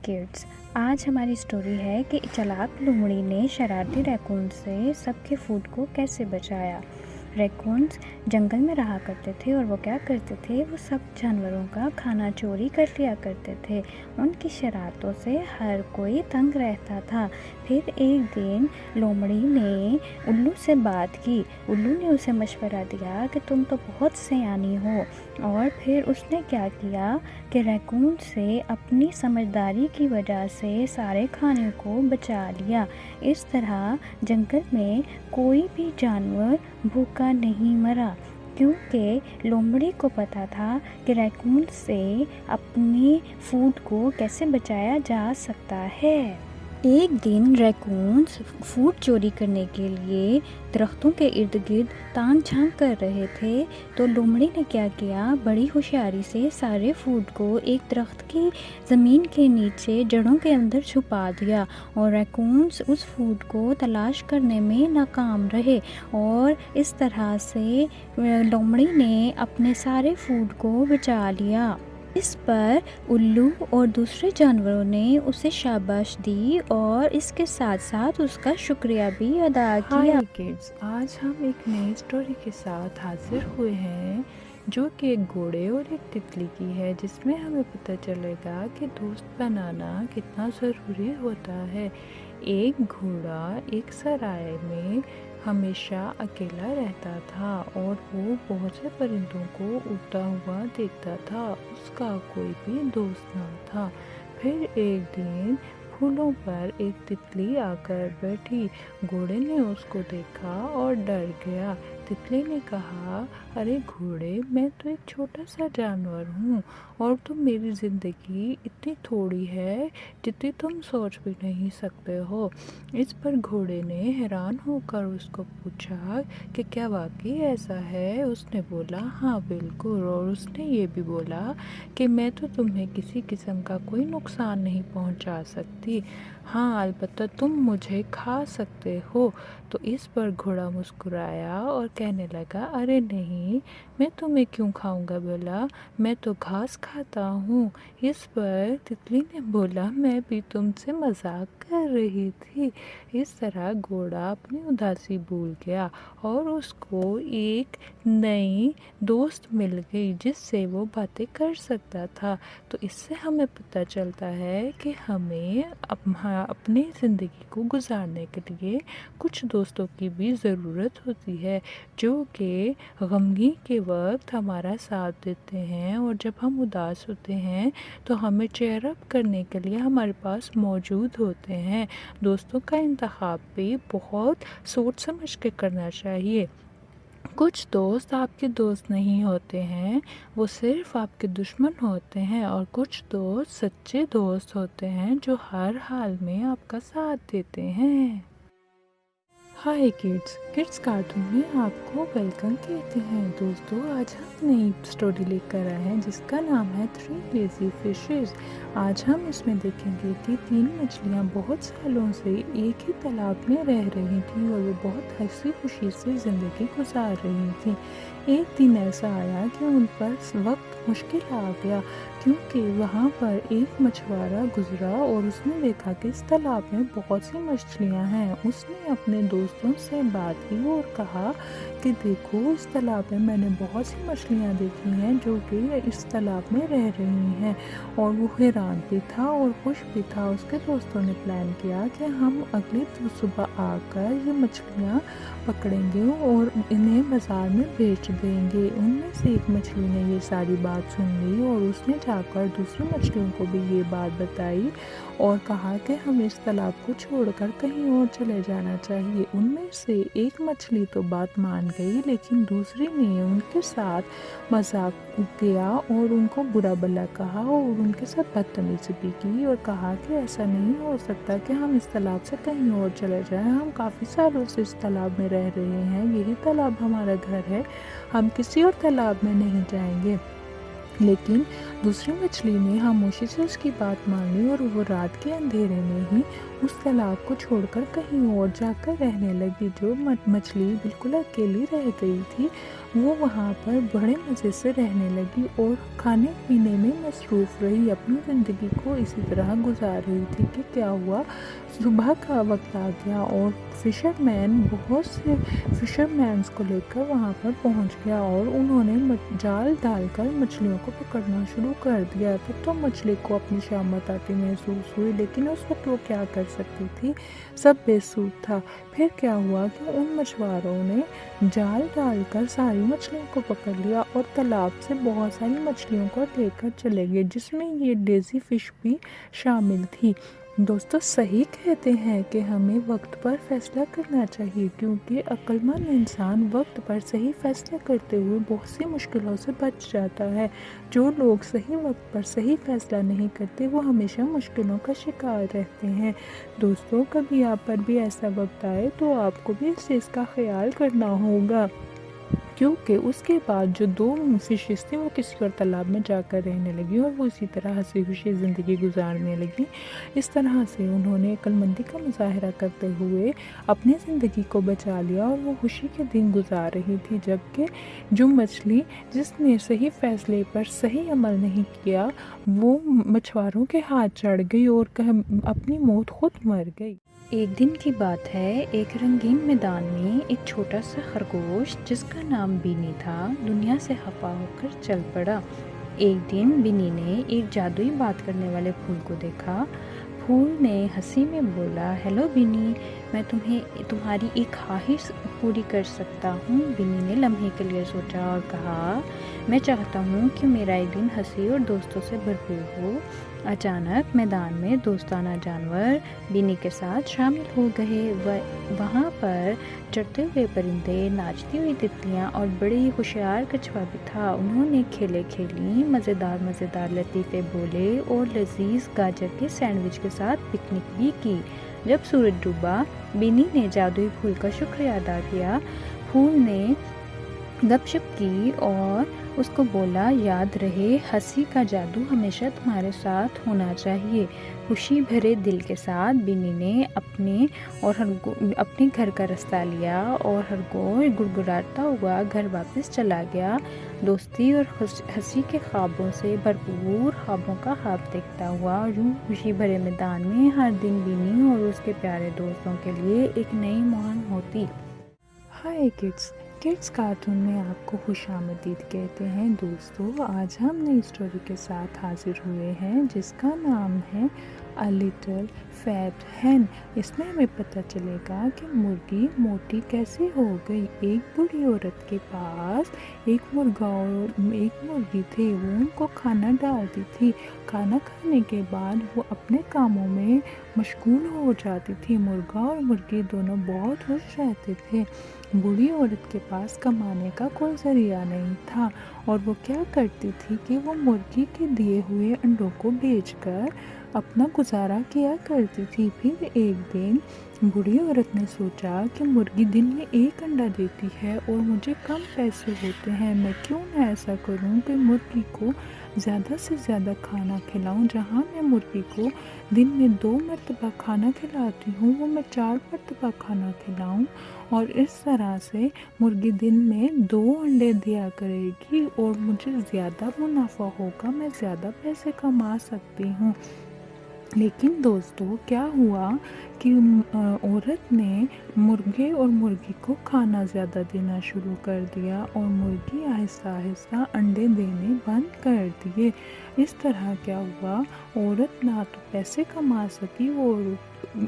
Kids. आज हमारी story है कि चालाक लोमड़ी ने शरारती रैकून से सबके फूड को कैसे बचाया। रैकून्स जंगल में रहा करते थे और वो क्या करते थे, वो सब जानवरों का खाना चोरी कर लिया करते थे। उनकी शरारतों से हर कोई तंग रहता था। फिर एक दिन लोमड़ी ने उल्लू से बात की। उल्लू ने उसे मशवरा दिया कि तुम तो बहुत सयानी हो। और फिर उसने क्या किया कि रैकून से अपनी समझदारी की वजह से सारे खाने को बचा लिया। इस तरह जंगल में कोई भी जानवर भूखा नहीं मरा, क्योंकि लोमड़ी को पता था कि रैकून से अपने फूड को कैसे बचाया जा सकता है। एक दिन रैकून्स फूड चोरी करने के लिए दरख्तों के इर्द गिर्द ताक झांक कर रहे थे, तो लोमड़ी ने क्या किया, बड़ी होशियारी से सारे फूड को एक दरख्त की ज़मीन के नीचे जड़ों के अंदर छुपा दिया। और रैकून्स उस फूड को तलाश करने में नाकाम रहे और इस तरह से लोमड़ी ने अपने सारे फूड को बचा लिया। इस पर उल्लू और दूसरे जानवरों ने उसे शाबाश दी और इसके साथ साथ उसका शुक्रिया भी अदा किया। हाय किड्स, आज हम एक नई स्टोरी के साथ हाजिर हुए हैं जो कि एक घोड़े और एक तितली की है, जिसमें हमें पता चलेगा कि दोस्त बनाना कितना ज़रूरी होता है। एक घोड़ा एक सराय में हमेशा अकेला रहता था और वो बहुत से परिंदों को उड़ता हुआ देखता था। उसका कोई भी दोस्त ना था। फिर एक दिन फूलों पर एक तितली आकर बैठी। घोड़े ने उसको देखा और डर गया। तितली ने कहा, अरे घोड़े, मैं तो एक छोटा सा जानवर हूँ और तुम मेरी ज़िंदगी इतनी थोड़ी है जितनी तुम सोच भी नहीं सकते हो। इस पर घोड़े ने हैरान होकर उसको पूछा कि क्या वाकई ऐसा है। उसने बोला, हाँ बिल्कुल। और उसने ये भी बोला कि मैं तो तुम्हें किसी किस्म का कोई नुकसान नहीं पहुंचा सकती। हाँ, अलबत्ता तुम मुझे खा सकते हो। तो इस पर घोड़ा मुस्कुराया और कहने लगा, अरे नहीं, मैं तुम्हें क्यों खाऊंगा बोला, मैं तो घास खाता हूँ। इस पर तितली ने बोला, मैं भी तुमसे मजाक कर रही थी। इस तरह घोड़ा अपनी उदासी भूल गया और उसको एक नई दोस्त मिल गई जिससे वो बातें कर सकता था। तो इससे हमें पता चलता है कि हमें अपनी ज़िंदगी को गुजारने के लिए कुछ दोस्तों की भी ज़रूरत होती है, जो कि गमगीन के वक्त हमारा साथ देते हैं और जब हम उदास होते हैं तो हमें चेयर अप करने के लिए हमारे पास मौजूद होते हैं। दोस्तों का इंतखाब भी बहुत सोच समझ के करना चाहिए। कुछ दोस्त आपके दोस्त नहीं होते हैं, वो सिर्फ आपके दुश्मन होते हैं। और कुछ दोस्त सच्चे दोस्त होते हैं जो हर हाल में आपका साथ देते हैं। हाय किड्स, किड्स कार्टून में आपको वेलकम कहते हैं। दोस्तों, आज हम नई स्टोरी लेकर आए हैं जिसका नाम है थ्री लेज़ी फिशेस। आज हम इसमें देखेंगे कि तीन मछलियाँ बहुत सालों से एक ही तालाब में रह रही थी और वो बहुत हंसी खुशी से ज़िंदगी गुजार रही थी। एक दिन ऐसा आया कि उन पर वक्त मुश्किल आ गया, क्योंकि वहाँ पर एक मछुआरा गुजरा और उसने देखा कि इस तालाब में बहुत सी मछलियाँ हैं। उसने अपने दोस्तों से बात की और कहा कि देखो, इस तालाब में मैंने बहुत सी मछलियाँ देखी हैं जो कि इस तालाब में रह रही हैं। और वो हैरान भी था और खुश भी था। उसके दोस्तों ने प्लान किया कि हम अगली सुबह आकर ये मछलियाँ पकड़ेंगे और इन्हें बाज़ार में बेच देंगे। उनमें से एक मछली ने ये सारी बात सुन ली और उसने जाकर दूसरी मछलियों को भी ये बात बताई और कहा कि हमें इस तालाब को छोड़कर कहीं और चले जाना चाहिए। उनमें से एक मछली तो बात मान गई, लेकिन दूसरी ने उनके साथ मजाक किया और उनको बुरा भला कहा और उनके साथ बदतमीजी भी की और कहा कि ऐसा नहीं हो सकता कि हम इस तालाब से कहीं और चले जाएं। हम काफ़ी सालों से इस तालाब में रह रहे हैं, यही तालाब हमारा घर है, हम किसी और तालाब में नहीं जाएंगे। लेकिन दूसरी मछली ने खामोशी से उसकी बात मान ली और वो रात के अंधेरे में ही उस तालाब को छोड़कर कहीं और जाकर रहने लगी। जो मछली बिल्कुल अकेली रह गई थी, वो वहाँ पर बड़े मज़े से रहने लगी और खाने पीने में मसरूफ़ रही, अपनी ज़िंदगी को इसी तरह गुजार रही थी कि क्या हुआ, सुबह का वक्त आ गया और फिशरमैन बहुत से फिशरमैन्स को लेकर वहाँ पर पहुँच गया और उन्होंने जाल डालकर मछलियों को पकड़ना शुरू कर दिया। तब तो मछली को अपनी शामत आती महसूस हुई, लेकिन उस वक्त वो क्या कर सकती थी, सब बेसुध था। फिर क्या हुआ कि उन मछुआरों ने जाल डालकर सारी मछलियों को पकड़ लिया और तालाब से बहुत सारी मछलियों को लेकर चले गए, जिसमें ये डेज़ी फिश भी शामिल थी। दोस्तों, सही कहते हैं कि हमें वक्त पर फैसला करना चाहिए, क्योंकि अक्लमंद इंसान वक्त पर सही फैसला करते हुए बहुत सी मुश्किलों से बच जाता है। जो लोग सही वक्त पर सही फैसला नहीं करते, वो हमेशा मुश्किलों का शिकार रहते हैं। दोस्तों, कभी आप पर भी ऐसा वक्त आए तो आपको भी इस चीज़ का ख्याल करना होगा, क्योंकि उसके बाद जो दो फिशेस थी वो किसी और तालाब में जाकर रहने लगी और वो इसी तरह हंसी खुशी ज़िंदगी गुजारने लगी। इस तरह से उन्होंने अक्लमंदी का मुजाहरा करते हुए अपनी ज़िंदगी को बचा लिया और वो खुशी के दिन गुजार रही थी। जबकि जो मछली जिसने सही फैसले पर सही अमल नहीं किया, वो मछुआरों के हाथ चढ़ गई और अपनी मौत खुद मर गई। एक दिन की बात है, एक रंगीन मैदान में एक छोटा सा खरगोश जिसका नाम बिनी था, दुनिया से खफा होकर चल पड़ा। एक दिन बिनी ने एक जादुई बात करने वाले फूल को देखा। फूल ने हंसी में बोला, हेलो बिनी, मैं तुम्हारी एक ख्वाहिश पूरी कर सकता हूँ। बिनी ने लम्हे के लिए सोचा और कहा, मैं चाहता हूँ कि मेरा एक दिन हंसी और दोस्तों से भरपूर हो। अचानक मैदान में दोस्ताना जानवर बिनी के साथ शामिल हो गए। वहाँ पर चढ़ते हुए परिंदे, नाचती हुई तितलियाँ और बड़े ही होशियार कछुआ भी था। उन्होंने खेले खेली, मज़ेदार लतीफ़े बोले और लजीज गाजर के सैंडविच के साथ पिकनिक भी की। जब सूरज डूबा, बिनी ने जादुई फूल का शुक्रिया अदा किया। फूल ने गपशप की और उसको बोला, याद रहे, हंसी का जादू हमेशा तुम्हारे साथ होना चाहिए। खुशी भरे दिल के साथ बिनी ने अपने घर का रास्ता लिया और खरगोश गुड़गुड़ाता हुआ घर वापस चला गया। दोस्ती और हंसी के ख्वाबों से भरपूर ख्वाबों का ख्वाब देखता हुआ यूं खुशी भरे मैदान में हर दिन बिनी और उसके प्यारे दोस्तों के लिए एक नई मुहिम होती। हाय किड्स कार्टून में आपको खुशामदीद कहते हैं। दोस्तों, आज हम नई स्टोरी के साथ हाजिर हुए हैं जिसका नाम है अ लिटिल फैट हैन। इसमें हमें पता चलेगा कि मुर्गी मोटी कैसे हो गई। एक बूढ़ी औरत के पास एक मुर्गा और एक मुर्गी थे। वो उनको खाना डालती थी। खाना खाने के बाद वो अपने कामों में मशगूल हो जाती थी। मुर्गा और मुर्गी दोनों बहुत खुश रहते थे। बूढ़ी औरत के पास कमाने का कोई ज़रिया नहीं था और वो क्या करती थी कि वो मुर्गी के दिए हुए अंडों को बेचकर अपना गुजारा किया करती थी। फिर एक दिन बूढ़ी औरत ने सोचा कि मुर्गी दिन में एक अंडा देती है और मुझे कम पैसे होते हैं, मैं क्यों ना ऐसा करूं कि मुर्गी को ज़्यादा से ज़्यादा खाना खिलाऊं। जहां मैं मुर्गी को दिन में 2 मरतबा खाना खिलाती हूँ, वो मैं 4 मरतबा खाना खिलाऊं और इस तरह से मुर्गी दिन में 2 अंडे दिया करेगी और मुझे ज़्यादा मुनाफा होगा, मैं ज़्यादा पैसे कमा सकती हूँ। लेकिन दोस्तों, क्या हुआ कि औरत ने मुर्गे और मुर्गी को खाना ज़्यादा देना शुरू कर दिया और मुर्गी आहिस्ता आहिस्ता अंडे देने बंद कर दिए। इस तरह क्या हुआ, औरत ना तो पैसे कमा सकी और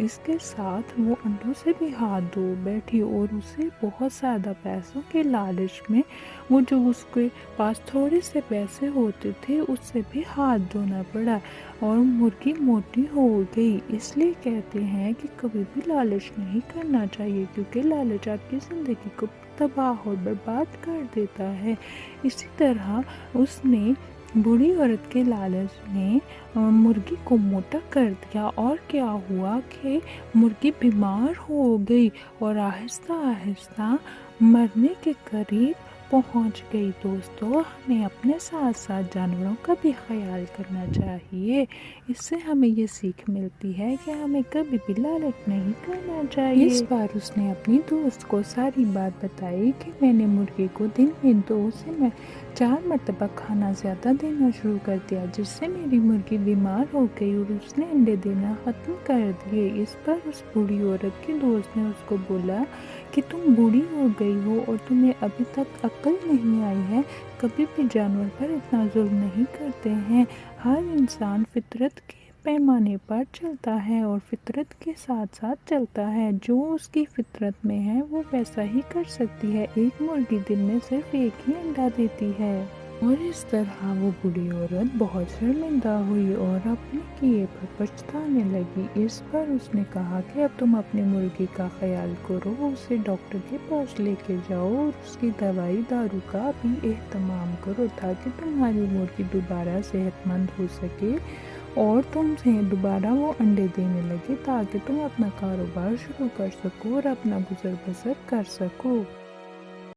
इसके साथ वो अंडों से भी हाथ धो बैठी और उसे बहुत ज़्यादा पैसों के लालच में वो जो उसके पास थोड़े से पैसे होते थे उससे भी हाथ धोना पड़ा और मुर्गी मोटी हो गई। इसलिए कहते हैं कि कभी भी लालच नहीं करना चाहिए, क्योंकि लालच आपकी ज़िंदगी को तबाह और बर्बाद कर देता है। इसी तरह उसने बूढ़ी औरत के लालच ने मुर्गी को मोटा कर दिया और क्या हुआ कि मुर्गी बीमार हो गई और आहिस्ता आहिस्ता मरने के करीब पहुंच गई। दोस्तों, हमें अपने साथ साथ जानवरों का भी ख्याल करना चाहिए। इससे हमें ये सीख मिलती है कि हमें कभी भी लालच नहीं करना चाहिए। इस बार उसने अपनी दोस्त को सारी बात बताई कि मैंने मुर्गी को दिन में 2 से 4 मरतबा खाना ज़्यादा देना शुरू कर दिया, जिससे मेरी मुर्गी बीमार हो गई और उसने अंडे देना ख़त्म कर दिए। इस पर उस बूढ़ी औरत की दोस्त ने उसको बोला कि तुम बूढ़ी हो गई हो और तुम्हें अभी तक अक्ल नहीं आई है। कभी भी जानवर पर इतना जुल्म नहीं करते हैं। हर इंसान फितरत के पैमाने पर चलता है और फितरत के साथ साथ चलता है। जो उसकी फितरत में है वो वैसा ही कर सकती है। एक मुर्गी दिन में सिर्फ एक ही अंडा देती है। और इस तरह वो बूढ़ी औरत बहुत शर्मिंदा हुई और अपने किए पर पछताने लगी। इस पर उसने कहा कि अब तुम अपनी मुर्गी का ख्याल करो, उसे डॉक्टर के पास लेके जाओ और उसकी दवाई दारू का भी एहतमाम करो, ताकि तुम्हारी मुर्गी दोबारा सेहतमंद हो सके और तुमसे दोबारा वो अंडे देने लगे, ताकि तुम अपना कारोबार शुरू कर सको और अपना गुजर बसर कर सको।